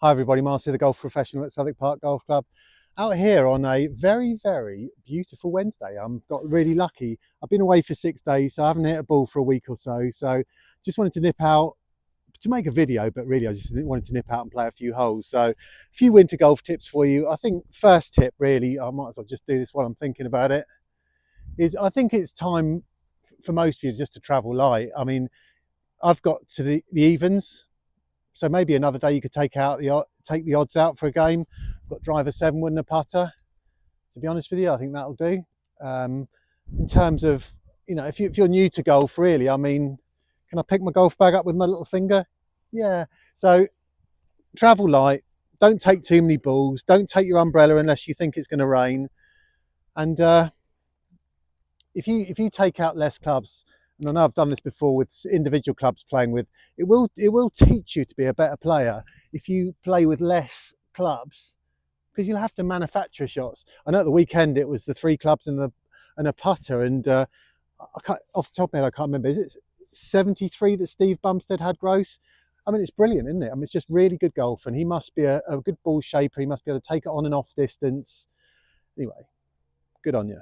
Hi everybody, Marcy the golf professional at Southwick Park Golf Club. Out here on a very, very beautiful Wednesday. Got really lucky. I've been away for 6 days, so I haven't hit a ball for a week or so. So just wanted to nip out to make a video, but really I just wanted to nip out and play a few holes. So a few winter golf tips for you. I think first tip really, I might as well just do this while I'm thinking about it, is I think it's time for most of you just to travel light. I mean, I've got to the evens. So maybe another day you could take the odds out for a game. I've got driver 7 wooden a putter. To be honest with you, I think that'll do. In terms of, if you're new to golf, really, I mean, can I pick my golf bag up with my little finger? Yeah. So travel light. Don't take too many balls. Don't take your umbrella unless you think it's going to rain. And if you take out less clubs, and I know I've done this before with individual clubs playing with, it will teach you to be a better player if you play with less clubs, because you'll have to manufacture shots. I know at the weekend it was the 3 clubs and a putter, and I can't, off the top of my head, I can't remember. Is it 73 that Steve Bumstead had gross? I mean, it's brilliant, isn't it? I mean, it's just really good golf, and he must be a good ball shaper. He must be able to take it on and off distance. Anyway, good on you.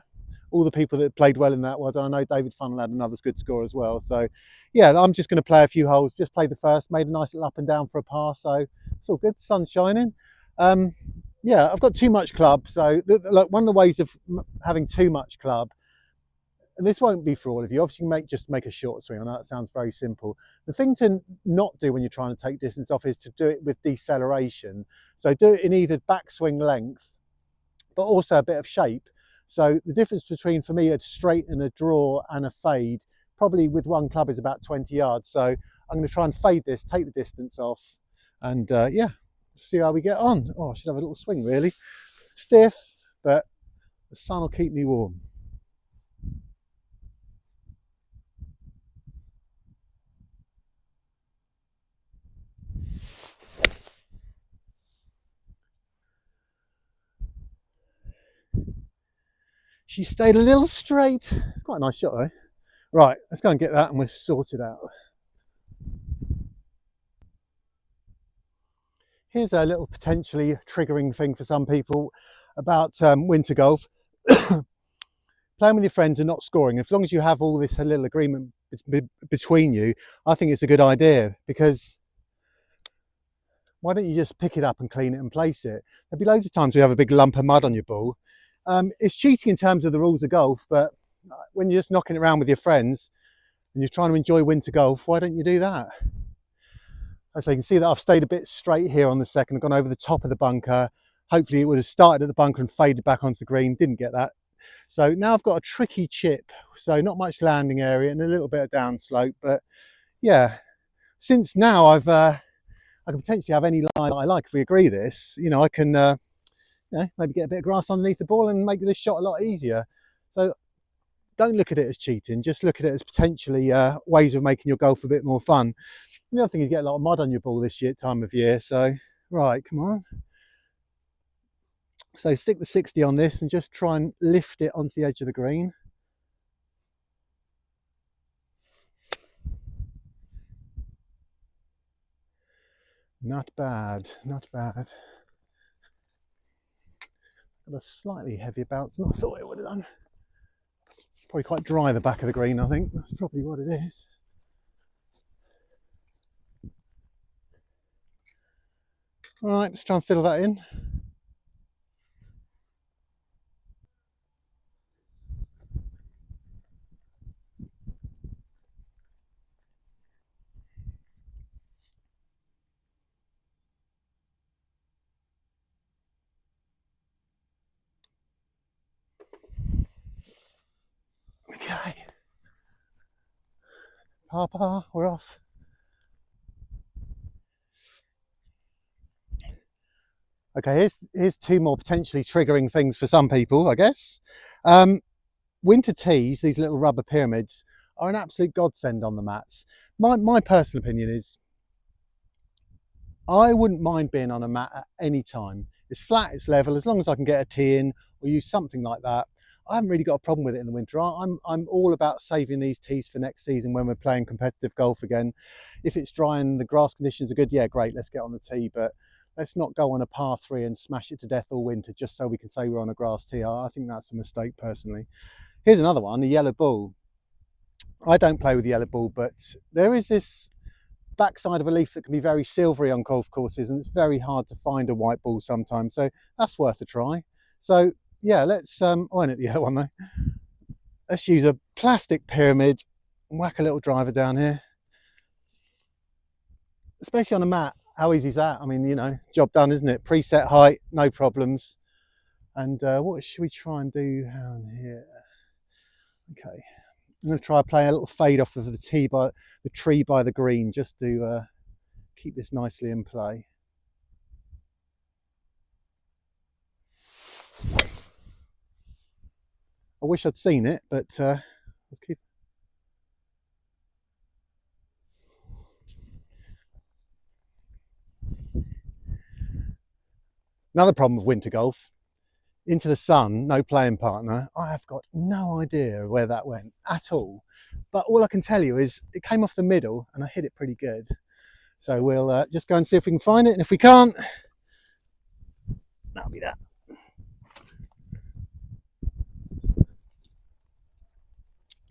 All the people that played well in that. Well, I know David Funnell had another good score as well. So yeah, I'm just going to play a few holes. Just played the first, made a nice little up and down for a par. So it's all good. Sun's shining. Yeah, I've got too much club. So look, one of the ways of having too much club, and this won't be for all of you. Obviously, you just make a short swing. I know that sounds very simple. The thing to not do when you're trying to take distance off is to do it with deceleration. So do it in either backswing length, but also a bit of shape. So the difference between, for me, a straight and a draw and a fade, probably with one club, is about 20 yards. So I'm going to try and fade this, take the distance off, and yeah, see how we get on. Oh, I should have a little swing, really. Stiff, but the sun will keep me warm. She stayed a little straight. It's quite a nice shot, though. Right, let's go and get that and we'll sort it out. Here's a little potentially triggering thing for some people about winter golf. Playing with your friends and not scoring, as long as you have all this little agreement between you, I think it's a good idea, because why don't you just pick it up and clean it and place it? There'll be loads of times we have a big lump of mud on your ball. It's cheating in terms of the rules of golf, but when you're just knocking it around with your friends and you're trying to enjoy winter golf, why don't you do that? As you can see that I've stayed a bit straight here on the second, I've gone over the top of the bunker. Hopefully it would have started at the bunker and faded back onto the green, didn't get that. So now I've got a tricky chip, so not much landing area and a little bit of downslope, but yeah, since now I can potentially have any line that I like. If we agree this, I can maybe get a bit of grass underneath the ball and make this shot a lot easier. So don't look at it as cheating, just look at it as potentially ways of making your golf a bit more fun. And the other thing is, you get a lot of mud on your ball this time of year. So right, come on. So stick the 60 on this and just try and lift it onto the edge of the green. Not bad, not bad. Got a slightly heavier bounce than I thought it would have done. Probably quite dry the back of the green, I think. That's probably what it is. All right, let's try and fiddle that in. Okay. Par, we're off. Okay, here's 2 more potentially triggering things for some people, I guess. Winter tees, these little rubber pyramids, are an absolute godsend on the mats. My personal opinion is, I wouldn't mind being on a mat at any time. It's flat, it's level, as long as I can get a tee in or use something like that. I haven't really got a problem with it in the winter. I'm all about saving these tees for next season when we're playing competitive golf again. If it's dry and the grass conditions are good, yeah, great, let's get on the tee. But let's not go on a par 3 and smash it to death all winter just so we can say we're on a grass tee. I think that's a mistake personally. Here's another one, the yellow ball. I don't play with the yellow ball, but there is this backside of a leaf that can be very silvery on golf courses, and it's very hard to find a white ball sometimes, so that's worth a try. So yeah, let's I won't hit the yellow one though. Let's use a plastic pyramid and whack a little driver down here, especially on a mat. How easy is that? I mean, you know, job done, isn't it? Preset height, no problems. And what should we try and do down here? Okay, I'm going to try playing a little fade off of the tree by the green, just to keep this nicely in play. I wish I'd seen it, but let's keep. Another problem with winter golf, into the sun, no playing partner. I have got no idea where that went at all. But all I can tell you is it came off the middle and I hit it pretty good. So we'll just go and see if we can find it. And if we can't, that'll be that.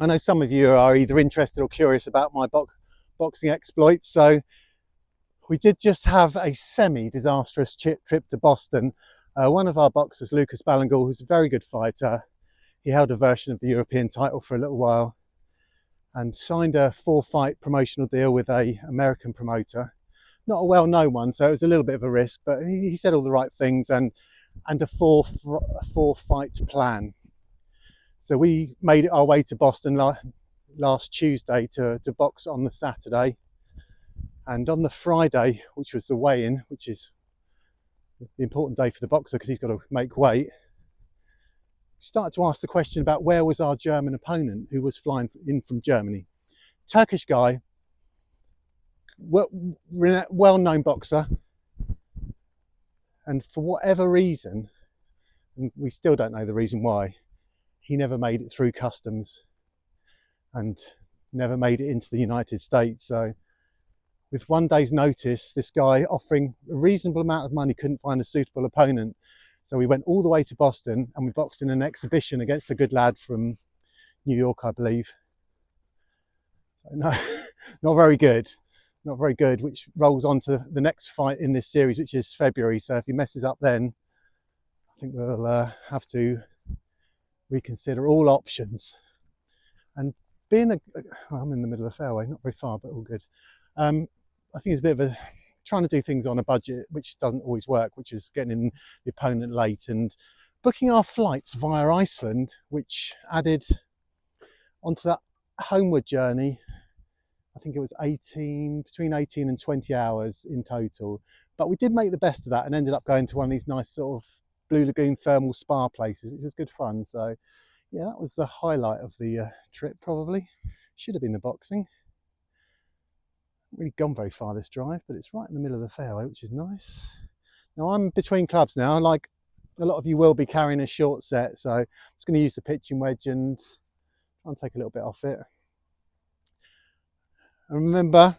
I know some of you are either interested or curious about my boxing exploits. So we did just have a semi-disastrous trip to Boston. One of our boxers, Lucas Ballingall, who's a very good fighter, he held a version of the European title for a little while and signed a 4-fight promotional deal with an American promoter. Not a well-known one, so it was a little bit of a risk, but he said all the right things, and a 4-fight plan. So we made our way to Boston last Tuesday to box on the Saturday. And on the Friday, which was the weigh-in, which is the important day for the boxer because he's got to make weight, started to ask the question about where was our German opponent who was flying in from Germany. Turkish guy, well-known boxer, and for whatever reason, and we still don't know the reason why, he never made it through customs and never made it into the United States. So with one day's notice, this guy offering a reasonable amount of money couldn't find a suitable opponent. So we went all the way to Boston and we boxed in an exhibition against a good lad from New York, I believe. No, not very good. Not very good, which rolls on to the next fight in this series, which is February. So if he messes up then, I think we'll have to reconsider all options. And being I'm in the middle of the fairway, not very far, but all good. I think it's a bit of a trying to do things on a budget, which doesn't always work, which is getting in the opponent late and booking our flights via Iceland, which added onto that homeward journey. I think it was between 18 and 20 hours in total. But we did make the best of that and ended up going to one of these nice sort of Blue Lagoon thermal spa places, which was good fun. So yeah, that was the highlight of the trip probably. Should have been the boxing. Really gone very far this drive, but it's right in the middle of the fairway, which is nice. Now I'm between clubs now, like a lot of you will be carrying a short set, so I'm just going to use the pitching wedge and try and take a little bit off it. And remember,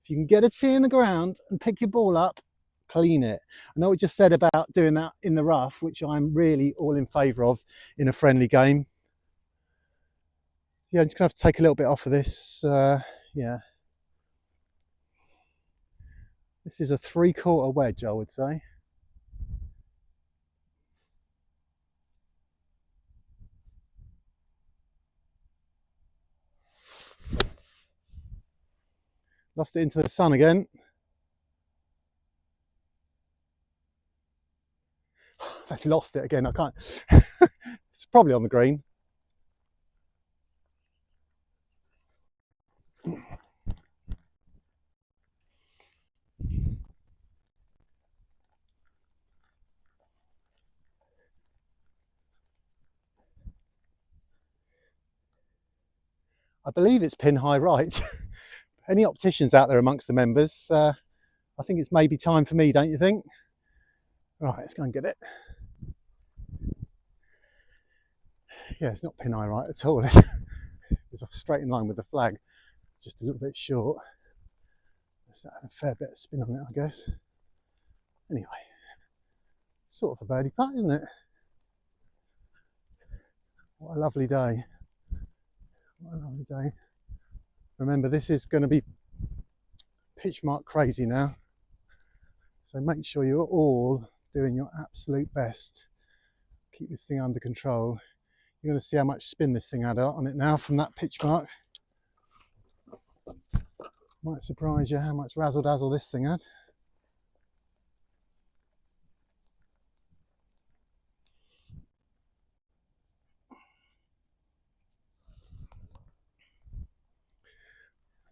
if you can get a tee in the ground and pick your ball up, clean it. I know we just said about doing that in the rough, which I'm really all in favour of in a friendly game. Yeah, I'm just going to have to take a little bit off of this. Yeah. This is a 3/4 wedge, I would say. Lost it into the sun again. I've lost it again, I can't. It's probably on the green. I believe it's pin high right. Any opticians out there amongst the members? I think it's maybe time for me, don't you think? Right, let's go and get it. Yeah, it's not pin high right at all. It's straight in line with the flag, just a little bit short. There's a fair bit of spin on it, I guess. Anyway, sort of a birdie putt, isn't it? What a lovely day. What a lovely day. Remember, this is going to be pitch mark crazy now. So make sure you're all doing your absolute best. Keep this thing under control. You're going to see how much spin this thing had on it now from that pitch mark. Might surprise you how much razzle dazzle this thing had.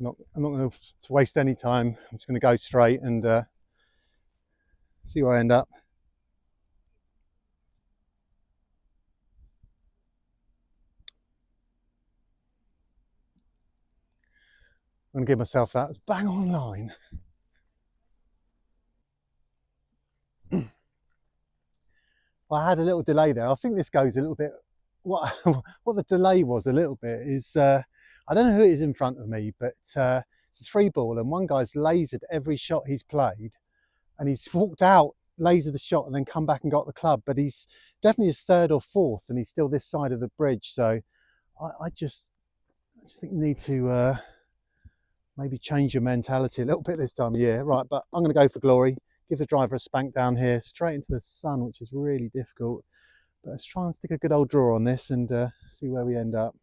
I'm not going to waste any time. I'm just going to go straight and see where I end up. I'm going to give myself that. It's bang on line. Well, I had a little delay there. I think this goes a little bit. What the delay was a little bit is I don't know who it is in front of me, but it's a 3-ball, and one guy's lasered every shot he's played, and he's walked out, lasered the shot, and then come back and got the club. But he's definitely his 3rd or 4th, and he's still this side of the bridge. So I just think you need to maybe change your mentality a little bit this time of year, right? But I'm going to go for glory. Give the driver a spank down here, straight into the sun, which is really difficult. But let's try and stick a good old draw on this and see where we end up.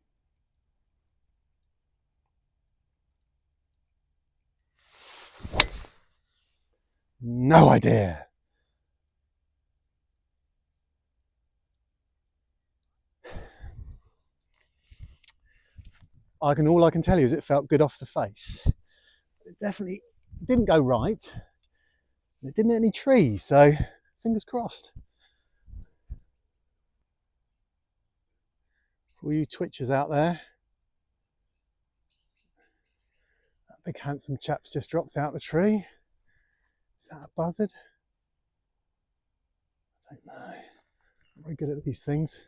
No idea. All I can tell you is it felt good off the face. It definitely didn't go right. It didn't hit any trees, so fingers crossed. For you twitchers out there, that big handsome chap's just dropped out the tree. Is that a buzzard? I don't know. I'm very good at these things,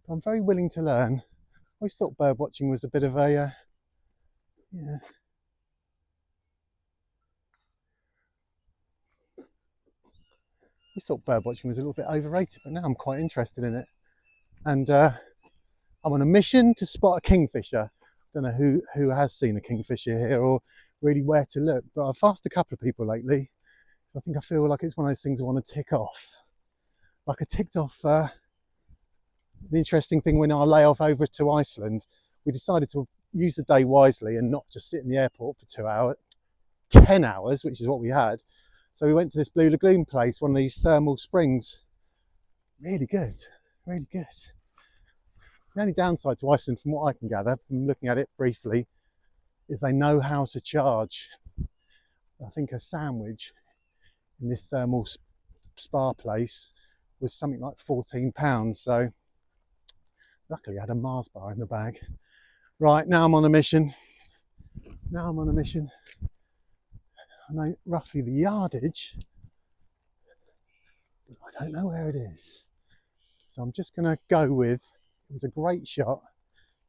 but I'm very willing to learn. I always thought bird watching was a bit of a, yeah. I always thought bird watching was a little bit overrated, but now I'm quite interested in it. And I'm on a mission to spot a kingfisher. I don't know who has seen a kingfisher here or really where to look, but I've asked a couple of people lately. So I think I feel like it's one of those things I want to tick off. Like I ticked off the interesting thing when I lay off over to Iceland, we decided to use the day wisely and not just sit in the airport for 2 hours, 10 hours, which is what we had. So we went to this Blue Lagoon place, one of these thermal springs. Really good, really good. The only downside to Iceland, from what I can gather, from looking at it briefly, is they know how to charge. I think a sandwich in this thermal spa place was something like £14. So luckily I had a Mars bar in the bag. Right, now I'm on a mission. I know roughly the yardage, but I don't know where it is. So I'm just gonna go with, it was a great shot,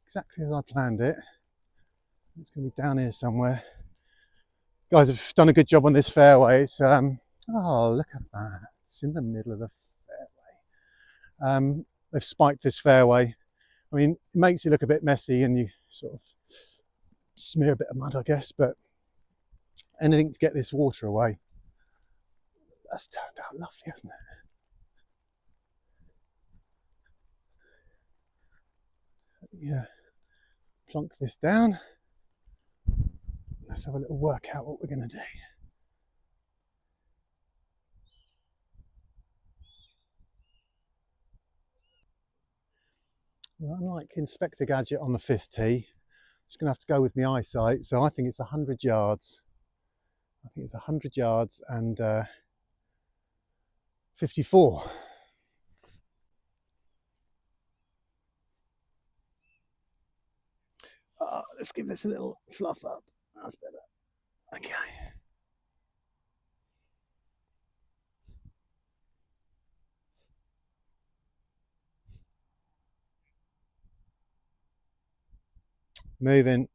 exactly as I planned it. It's gonna be down here somewhere. Guys have done a good job on this fairway. It's, oh, look at that. It's in the middle of the fairway. They've spiked this fairway. I mean, it makes it look a bit messy and you sort of smear a bit of mud, I guess, but anything to get this water away. That's turned out lovely, hasn't it? Yeah, plonk this down. Let's have a little work out what we're going to do. Well, unlike Inspector Gadget on the 5th tee, I'm just going to have to go with my eyesight. So I think it's 100 yards. I think it's 100 yards and 54. Let's give this a little fluff up. That's better. Okay. Moving.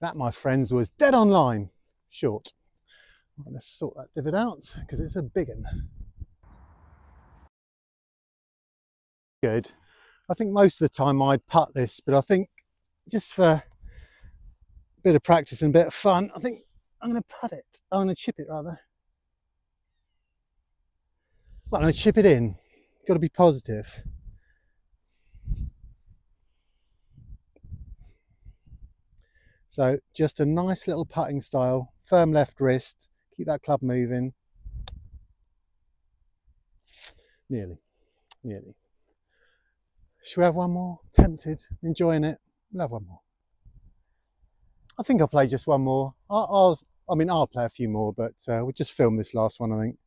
That, my friends, was dead on line. Short. Right, let's sort that divot out because it's a big one. Good. I think most of the time I putt this, but I think just for a bit of practice and a bit of fun, I think I'm going to putt it. I'm going to chip it rather. Well, I'm going to chip it in. Got to be positive. So just a nice little putting style, firm left wrist, keep that club moving. Nearly. Should we have one more? Tempted, enjoying it. We'll have one more. I think I'll play just one more. I'll play a few more, but we'll just film this last one, I think.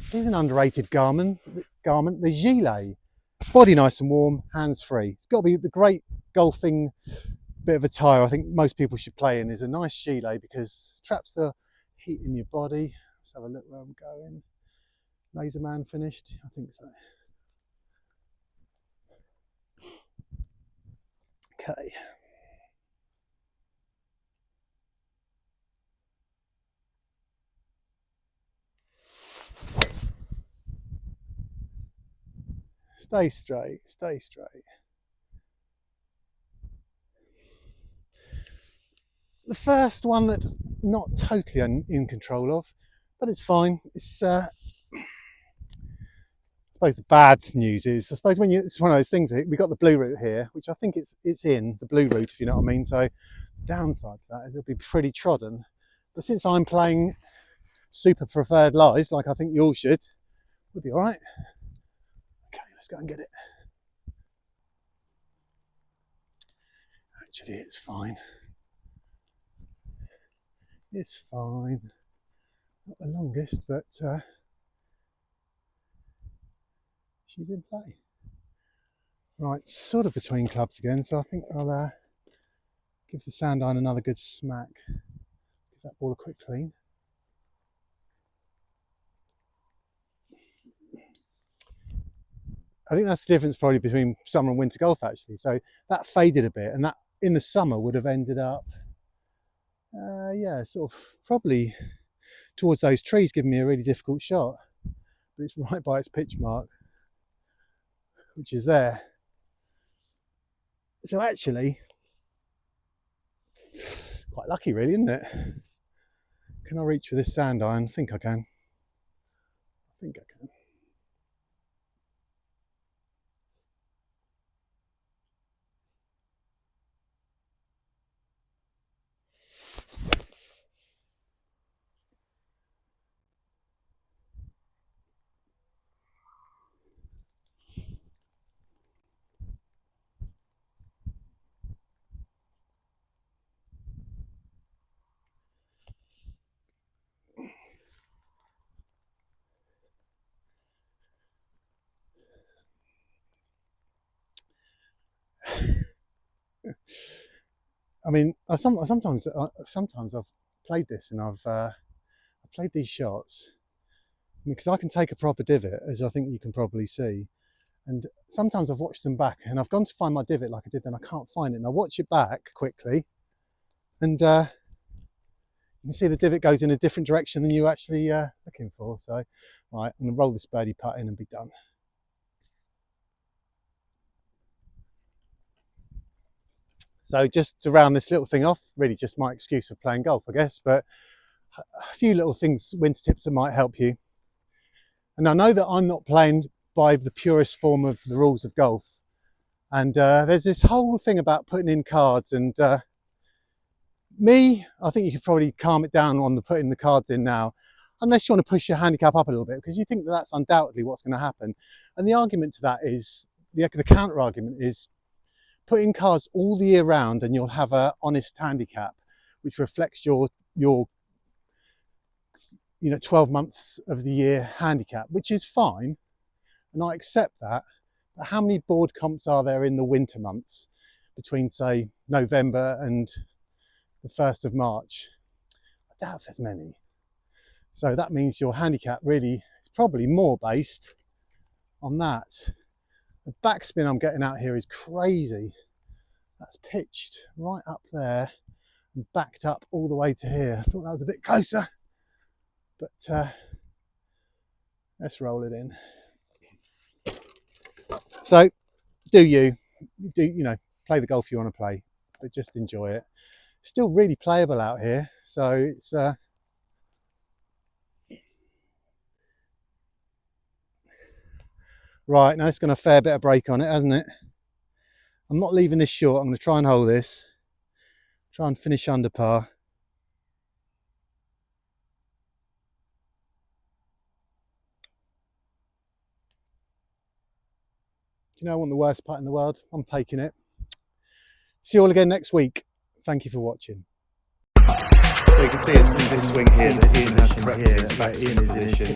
Here's an underrated garment, the gilet. Body nice and warm, hands free. It's got to be the great golfing bit of attire I think most people should play in is a nice gilet because traps the heat in your body. Let's have a look where I'm going. Laser Man finished? I think so. Okay. Stay straight, stay straight. The first one that's not totally in control of, but it's fine. It's I suppose the bad news is, I suppose when it's one of those things, we got the blue route here, which I think it's in the blue route, if you know what I mean. So the downside to that is it'll be pretty trodden. But since I'm playing super preferred lies, like I think you all should, we'll be all right. Okay, let's go and get it. Actually, it's fine. It's fine. Not the longest, but she's in play. Right, sort of between clubs again, so I think I'll give the sand iron another good smack. Give that ball a quick clean. I think that's the difference probably between summer and winter golf actually. So that faded a bit, and that in the summer would have ended up, yeah, sort of probably towards those trees, giving me a really difficult shot. But it's right by its pitch mark, which is there. So actually, quite lucky really, isn't it? Can I reach for this sand iron? I think I can. I think I can. I mean, sometimes I've played this and I've played these shots because I can take a proper divot, as I think you can probably see. And sometimes I've watched them back and I've gone to find my divot like I did, then I can't find it. And I watch it back quickly, and you can see the divot goes in a different direction than you're actually looking for. So, right, I'm gonna roll this birdie putt in and be done. So just to round this little thing off, really just my excuse for playing golf, I guess, but a few little things, winter tips that might help you. And I know that I'm not playing by the purest form of the rules of golf. And there's this whole thing about putting in cards, and I think you could probably calm it down on the putting the cards in now, unless you want to push your handicap up a little bit, because you think that that's undoubtedly what's going to happen. And the argument to that is, the counter argument is, put in cards all the year round and you'll have an honest handicap which reflects your 12 months of the year handicap, which is fine, and I accept that. But how many board comps are there in the winter months between, say, November and the 1st of March? I doubt if there's many. So that means your handicap really is probably more based on that. The backspin I'm getting out here is crazy. That's pitched right up there and backed up all the way to here. I thought that was a bit closer, but let's roll it in. So you know, play the golf you want to play, but just enjoy it. Still really playable out here, so it's right now. It's got a fair bit of break on it, hasn't it? I'm not leaving this short. I'm going to try and hold this, try and finish under par. Do you know I want the worst putt in the world? I'm taking it. See you all again next week. Thank you for watching. So you can see it in this swing here, that Ian has corrected his backswing position.